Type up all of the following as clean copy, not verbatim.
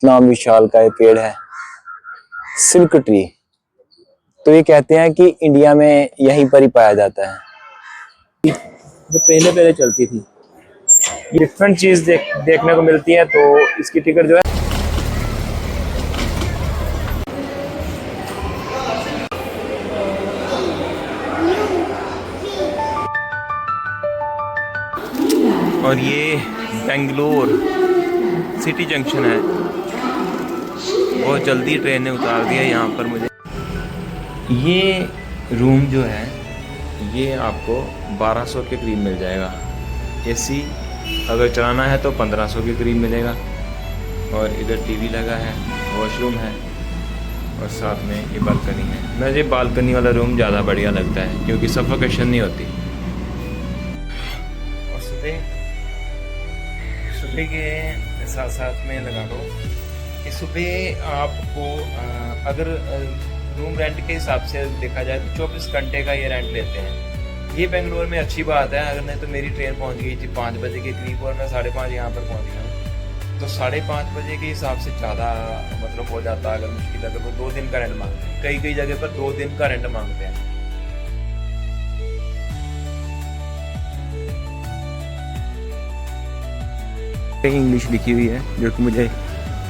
कितना विशाल का ये पेड़ है, सिल्क ट्री। तो ये कहते हैं कि इंडिया में यहीं पर ही पाया जाता है। जो पहले पहले चलती थी, डिफरेंट चीज देखने को मिलती है। तो इसकी टिकट जो है, और ये बेंगलोर सिटी जंक्शन है। बहुत जल्दी ट्रेन ने उतार दिया यहाँ पर मुझे। ये रूम जो है ये आपको 1200 के करीब मिल जाएगा। एसी अगर चलाना है तो 1500 के करीब मिलेगा। और इधर टीवी लगा है, वॉशरूम है और साथ में ये बालकनी है। मुझे बालकनी वाला रूम ज़्यादा बढ़िया लगता है क्योंकि सफोकेशन नहीं होती। और सुबह के साथ साथ में लगा दो कि सुबह आपको अगर रूम रेंट के हिसाब से देखा जाए तो 24 घंटे का ये रेंट लेते हैं। ये बेंगलोर में अच्छी बात है। अगर नहीं तो मेरी ट्रेन पहुंच गई थी 5 बजे के करीब और मैं 5:30 यहाँ पर पहुंच गया। तो 5:30 बजे के हिसाब से ज़्यादा मतलब हो जाता है। अगर मुश्किल अगर वो 2 दिन का रेंट मांगते हैं, कई कई जगह पर 2 दिन का रेंट मांगते हैं। इंग्लिश लिखी हुई है जो कि मुझे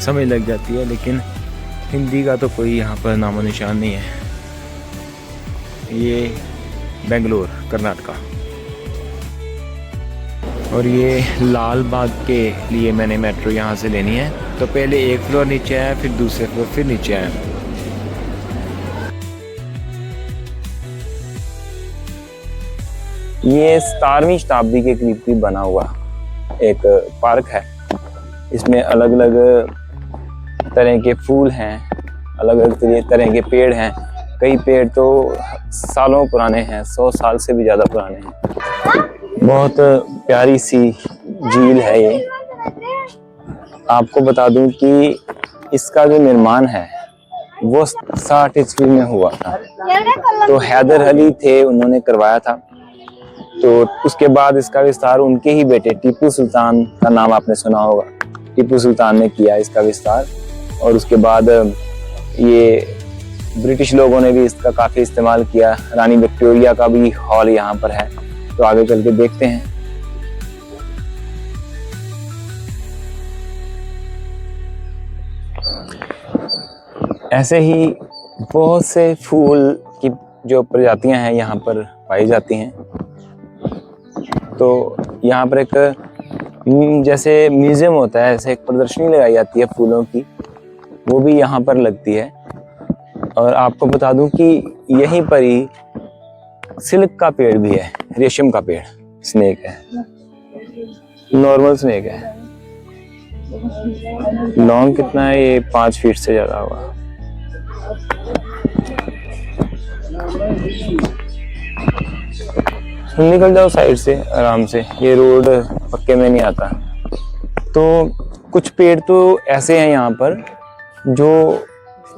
समझ लग जाती है, लेकिन हिंदी का तो कोई यहाँ पर नामो निशान नहीं है। ये बेंगलोर कर्नाटका। और ये लाल बाग के लिए मैंने मेट्रो यहाँ से लेनी है। तो पहले एक फ्लोर नीचे आया, फिर दूसरे फ्लोर, फिर नीचे आया। ये 17वीं शताब्दी के करीब बना हुआ एक पार्क है। इसमें अलग अलग तरह के फूल हैं, अलग अलग तरह के पेड़ हैं। कई पेड़ तो सालों पुराने हैं, 100 साल से भी ज़्यादा पुराने हैं। बहुत प्यारी सी झील है ये। आपको बता दूं कि इसका जो निर्माण है वो 60 ईस्वी में हुआ था। तो हैदर अली थे, उन्होंने करवाया था। तो उसके बाद इसका विस्तार उनके ही बेटे टीपू सुल्तान का नाम आपने सुना होगा, टीपू सुल्तान ने किया इसका विस्तार। और उसके बाद ये ब्रिटिश लोगों ने भी इसका काफ़ी इस्तेमाल किया। रानी विक्टोरिया का भी हॉल यहाँ पर है। तो आगे चल के देखते हैं। ऐसे ही बहुत से फूल की जो प्रजातियां हैं यहाँ पर पाई जाती हैं। तो यहाँ पर एक जैसे म्यूजियम होता है, ऐसे एक प्रदर्शनी लगाई जाती है फूलों की, वो भी यहाँ पर लगती है। और आपको बता दूं कि यहीं पर ही सिल्क का पेड़ भी है, रेशम का पेड़, स्नेक है, नॉर्मल स्नेक है। लॉन्ग कितना है ये? 5 फीट से ज्यादा होगा। निकल जाओ साइड से आराम से, ये रोड पक्के में नहीं आता। तो कुछ पेड़ तो ऐसे हैं यहाँ पर जो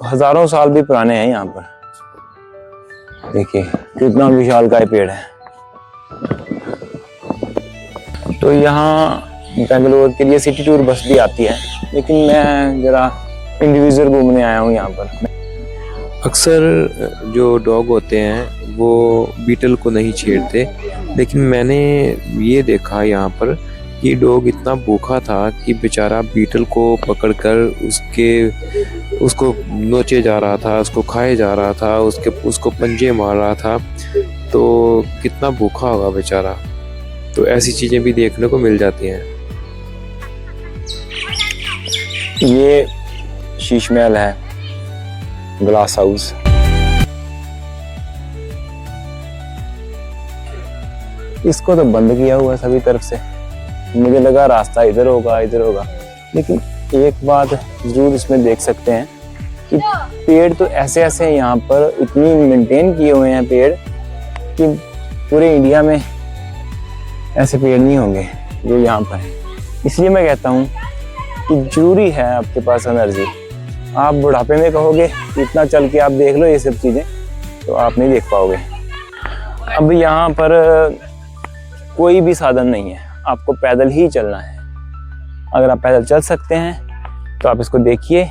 हजारों साल भी पुराने हैं। यहाँ पर देखिए कितना विशाल का पेड़ है। तो यहाँ बेंगलोर के लिए सिटी टूर बस भी आती है, लेकिन मैं जरा इंडिविजुअल घूमने आया हूँ यहाँ पर। अक्सर जो डॉग होते हैं वो बीटल को नहीं छेड़ते, लेकिन मैंने ये देखा यहाँ पर कि डॉग इतना भूखा था कि बेचारा बीटल को पकड़कर उसको नोचे जा रहा था, उसको खाए जा रहा था, उसको पंजे मार रहा था। तो कितना भूखा होगा बेचारा। तो ऐसी चीज़ें भी देखने को मिल जाती हैं। ये शीश महल है, ग्लास हाउस। इसको तो बंद किया हुआ सभी तरफ से। मुझे लगा रास्ता इधर होगा, लेकिन एक बात जरूर इसमें देख सकते हैं कि पेड़ तो ऐसे ऐसे हैं यहाँ पर, इतनी मेंटेन किए हुए हैं पेड़ कि पूरे इंडिया में ऐसे पेड़ नहीं होंगे जो यहाँ पर है। इसलिए मैं कहता हूँ कि जरूरी है आपके पास एनर्जी। आप बुढ़ापे में कहोगे इतना चल के आप देख लो ये सब चीज़ें, तो आप नहीं देख पाओगे। अब यहाँ पर कोई भी साधन नहीं है, आपको पैदल ही चलना है। अगर आप पैदल चल सकते हैं तो आप इसको देखिए।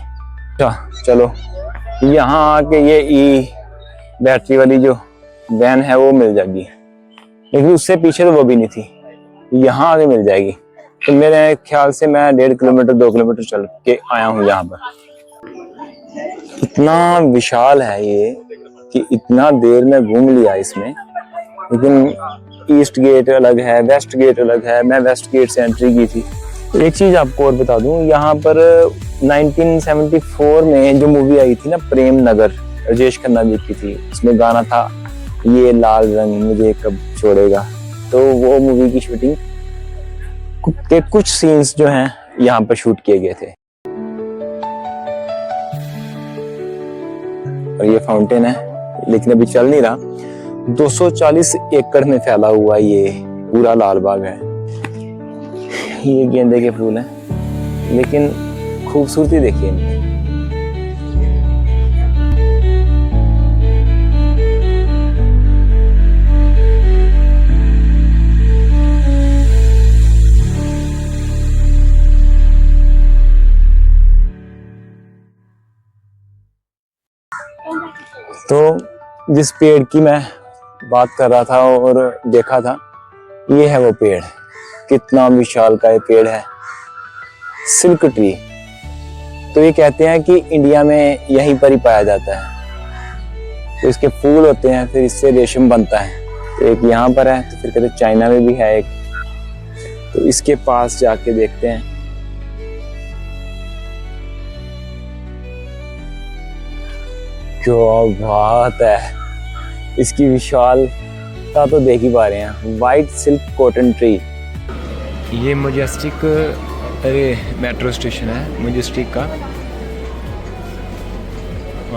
चलो यहाँ आके ये ई बैटरी वाली जो वैन है वो मिल जाएगी, लेकिन उससे पीछे तो वो भी नहीं थी, यहाँ आगे मिल जाएगी। तो मेरे ख्याल से मैं 1.5 किलोमीटर 2 किलोमीटर चल के आया हूँ यहाँ पर। इतना विशाल है ये कि इतना देर में घूम लिया इसमें। लेकिन ईस्ट गेट अलग है, वेस्ट गेट अलग है। मैं वेस्ट गेट से एंट्री की थी। तो एक चीज आपको और बता दूं, यहाँ पर 1974 में जो मूवी आई थी ना, प्रेम नगर, राजेश खन्ना जी की थी, उसमें गाना था ये लाल रंग मुझे कब छोड़ेगा। तो वो मूवी की शूटिंग के कुछ सीन्स जो हैं यहाँ पर शूट किए गए थे। और ये फाउंटेन है, लेकिन अभी चल नहीं रहा। 240 एकड़ में फैला हुआ ये पूरा लाल बाग है। ये गेंदे के फूल हैं, लेकिन खूबसूरती देखिए इनकी। तो जिस पेड़ की मैं बात कर रहा था और देखा था, ये है वो पेड़। कितना विशाल का ये पेड़ है, सिल्क ट्री। तो ये कहते हैं कि इंडिया में यहीं पर ही पाया जाता है। तो इसके फूल होते हैं, फिर इससे रेशम बनता है। तो एक यहाँ पर है, तो फिर कहते चाइना में भी है एक। तो इसके पास जाके देखते हैं। क्या बात है, इसकी विशालता तो देख ही पा रहे हैं। White silk cotton tree. ये मजेस्टिक मेट्रो स्टेशन है, मजेस्टिक का,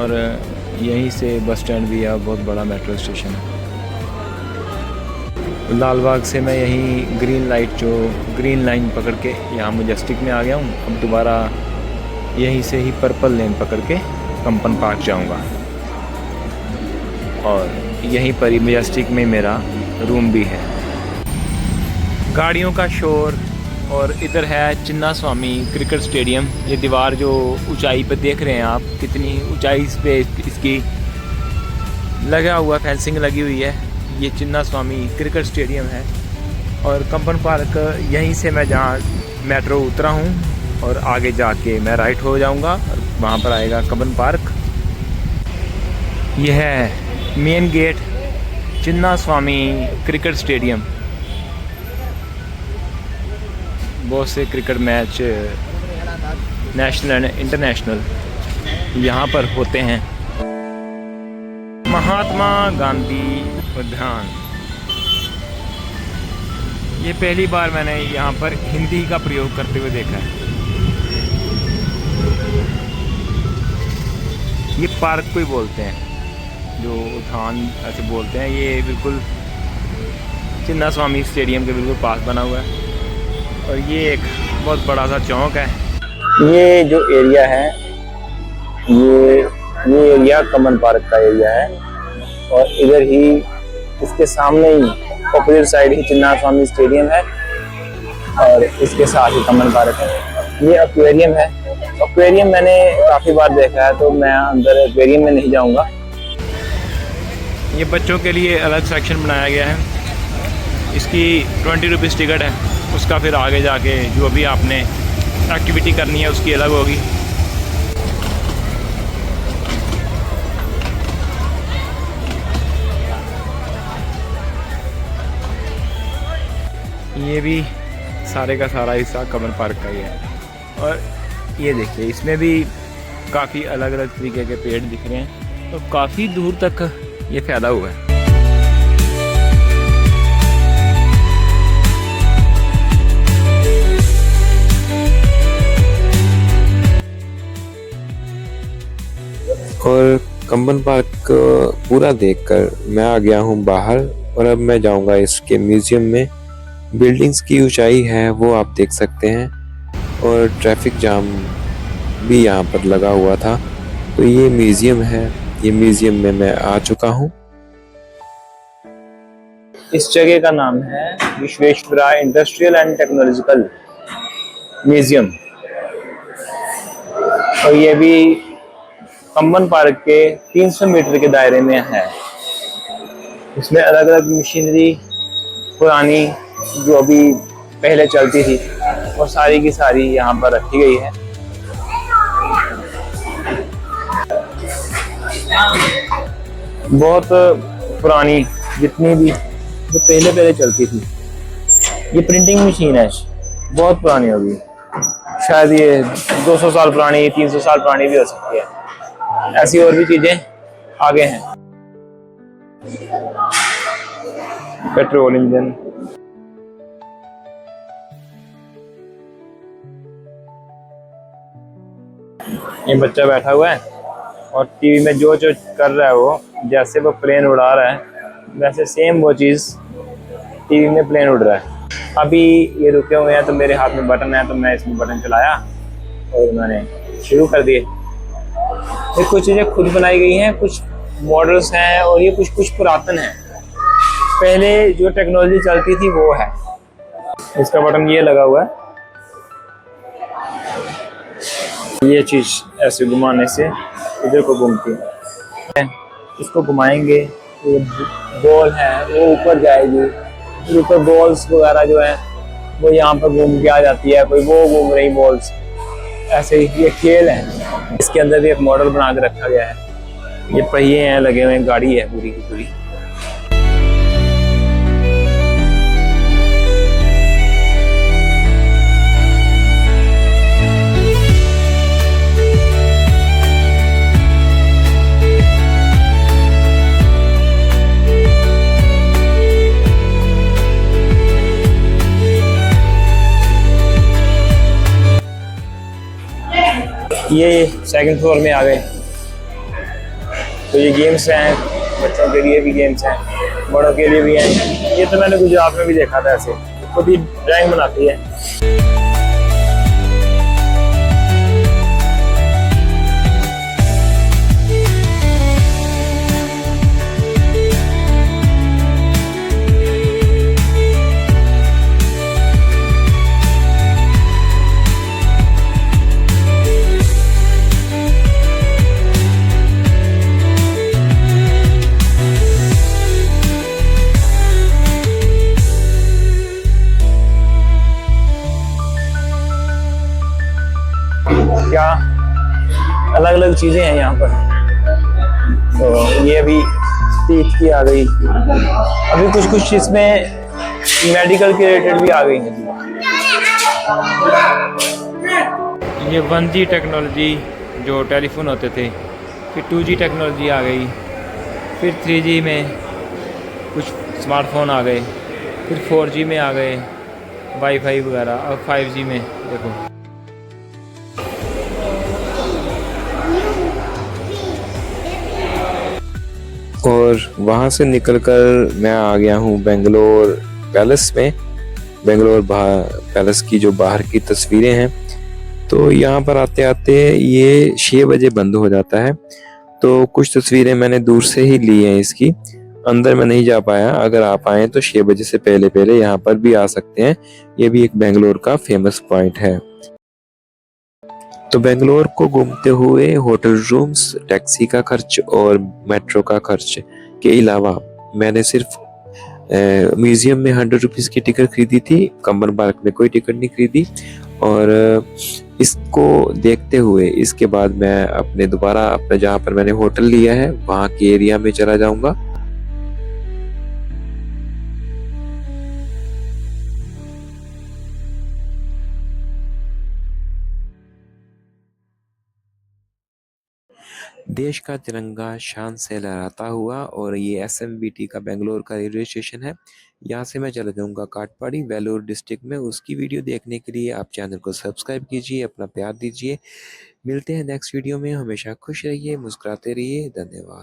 और यहीं से बस स्टैंड भी है, बहुत बड़ा मेट्रो स्टेशन है। लाल बाग से मैं यहीं ग्रीन लाइन पकड़ के यहाँ मजेस्टिक में आ गया हूँ। अब दोबारा यहीं से ही पर्पल लेन पकड़ के कंपन पार्क जाऊँगा, और यहीं पर ही मजेस्टिक में मेरा रूम भी है। गाड़ियों का शोर। और इधर है चिन्ना स्वामी क्रिकेट स्टेडियम। ये दीवार जो ऊंचाई पर देख रहे हैं आप, कितनी ऊंचाई पे इसकी लगा हुआ, फेंसिंग लगी हुई है। ये चिन्ना स्वामी क्रिकेट स्टेडियम है। और कंपन पार्क यहीं से मैं जहाँ मेट्रो उतरा हूँ, और आगे जाके मैं राइट हो जाऊँगा, वहाँ पर आएगा कंपन पार्क। यह है मेन गेट, चिन्ना स्वामी क्रिकेट स्टेडियम। बहुत से cricket match national and international यहाँ पर होते हैं। महात्मा गांधी उद्यान। ये पहली बार मैंने यहाँ पर हिंदी का प्रयोग करते हुए देखा है। ये पार्क को ही बोलते हैं, जो उद्यान ऐसे बोलते हैं। ये बिल्कुल चिन्ना स्वामी स्टेडियम के बिल्कुल पास बना हुआ है, और ये एक बहुत बड़ा सा चौक है। ये जो एरिया है, ये एरिया कमन पार्क का एरिया है, और इधर ही इसके सामने ही अपोजिट साइड ही चिन्ना स्वामी स्टेडियम है, और इसके साथ ही कमन पार्क है। ये एक्वेरियम है। एक्वेरियम मैंने काफ़ी बार देखा है, तो मैं अंदर एक्वेरियम में नहीं जाऊंगा। ये बच्चों के लिए अलग सेक्शन बनाया गया है। इसकी 20 रुपीज़ टिकट है। उसका फिर आगे जाके जो भी आपने एक्टिविटी करनी है उसकी अलग होगी। ये भी सारे का सारा हिस्सा कमन पार्क का ही है। और ये देखिए, इसमें भी काफ़ी अलग अलग तरीके के पेड़ दिख रहे हैं, और काफ़ी दूर तक ये फैला हुआ है। और कंबन पार्क पूरा देखकर मैं आ गया हूँ बाहर, और अब मैं जाऊँगा इसके म्यूजियम में। बिल्डिंग्स की ऊंचाई है वो आप देख सकते हैं, और ट्रैफिक जाम भी यहाँ पर लगा हुआ था। तो ये म्यूजियम है, ये म्यूजियम में मैं आ चुका हूँ। इस जगह का नाम है Vishweshwara industrial and technological museum. और ये भी कम्बन पार्क के 300 मीटर के दायरे में है। इसमें अलग अलग मशीनरी पुरानी जो अभी पहले चलती थी वो सारी की सारी यहाँ पर रखी गई है। बहुत पुरानी जितनी भी जो पहले चलती थी। ये प्रिंटिंग मशीन है, बहुत पुरानी होगी, शायद ये 200 साल पुरानी, 300 साल पुरानी भी हो सकती है। ऐसी और भी चीजें आगे हैं। पेट्रोल इंजन, ये बच्चा बैठा हुआ है और टीवी में जो जो कर रहा है वो, जैसे वो प्लेन उड़ा रहा है वैसे सेम वो चीज़ टीवी में प्लेन उड़ रहा है। अभी ये रुके हुए हैं तो मेरे हाथ में बटन है तो मैं इसमें बटन चलाया और उन्होंने शुरू कर दिए। ये कुछ चीज़ें खुद बनाई गई हैं, कुछ मॉडल्स हैं और ये कुछ पुरातन हैं। पहले जो टेक्नोलॉजी चलती थी वो है। इसका बटन ये लगा हुआ है, ये चीज़ ऐसे घुमाने से इधर को घूमती है। इसको घुमाएंगे, ये बॉल है वो ऊपर जाएगी, फिर ऊपर बॉल्स वगैरह जो है वो यहाँ पर घूम के आ जाती है, कोई वो घूम रही बॉल्स। ऐसे ही ये खेल है। इसके अंदर भी एक मॉडल बना के रखा गया है। ये पहिए हैं लगे हुए हैं, गाड़ी है पूरी की पूरी। ये सेकंड फ्लोर में आ गए। तो ये गेम्स हैं, बच्चों के लिए भी गेम्स हैं, बड़ों के लिए भी हैं। ये तो मैंने गुजरात में भी देखा था, ऐसे खुद ही ड्राइंग बनाती है। क्या अलग अलग चीजें हैं यहाँ पर। तो ये अभी टीथ की आ गई, अभी कुछ इसमें मेडिकल के रिलेटेड भी आ गई हैं। ये 1G टेक्नोलॉजी जो टेलीफोन होते थे, फिर 2G टेक्नोलॉजी आ गई, फिर 3G में कुछ स्मार्टफोन आ गए, फिर 4G में आ गए वाईफाई वगैरह, अब 5G में देखो। और वहाँ से निकलकर मैं आ गया हूँ बेंगलोर पैलेस में। बेंगलोर पैलेस की जो बाहर की तस्वीरें हैं, तो यहाँ पर आते आते ये 6 बजे बंद हो जाता है। तो कुछ तस्वीरें मैंने दूर से ही ली हैं इसकी, अंदर में नहीं जा पाया। अगर आप आए तो 6 बजे से पहले पहले यहाँ पर भी आ सकते हैं। ये भी एक बेंगलोर का फेमस पॉइंट है। तो बेंगलोर को घूमते हुए होटल रूम्स, टैक्सी का खर्च और मेट्रो का खर्च के अलावा मैंने सिर्फ म्यूजियम में 100 रुपीज़ की टिकट खरीदी थी, कम्बन पार्क में कोई टिकट नहीं खरीदी। और इसको देखते हुए इसके बाद मैं अपने दोबारा अपने जहाँ पर मैंने होटल लिया है वहाँ के एरिया में चला जाऊँगा। देश का तिरंगा शान से लहराता हुआ, और ये SMBT का बेंगलोर का रेलवे स्टेशन है। यहाँ से मैं चला जाऊँगा काटपाड़ी वेलोर डिस्ट्रिक्ट में। उसकी वीडियो देखने के लिए आप चैनल को सब्सक्राइब कीजिए, अपना प्यार दीजिए। मिलते हैं नेक्स्ट वीडियो में। हमेशा खुश रहिए, मुस्कुराते रहिए। धन्यवाद।